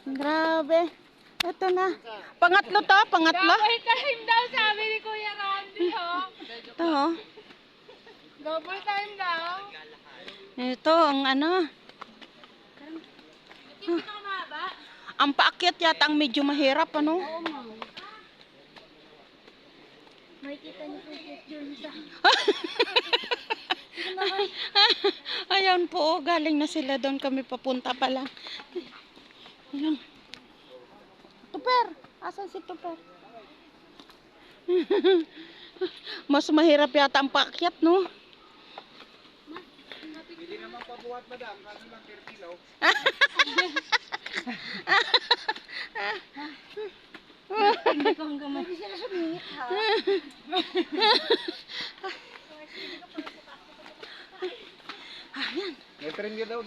Grabe. Ito na. Pangatlo to, pangatlo. Double time daw, sabi ni Kuya Randy, oh. Ito, oh. Double time daw. Ito, ang ano. Hindi ka mahaba? Ang paakyat yata ang medyo mahirap, ano? Oo, ma'am. Makikita niyo po yung journey sa... Ayan po, oh, galing na sila doon. Kami papunta pa lang. Ayan. Tuper! Asan si Tuper? Mas mahirap yata ang paakyat, no? Hindi naman pabuhat, madam. Kaso lang 30 kilo. Hindi ko hanggang may... Hindi sila sumingit, ha? Ayan. May 30 daw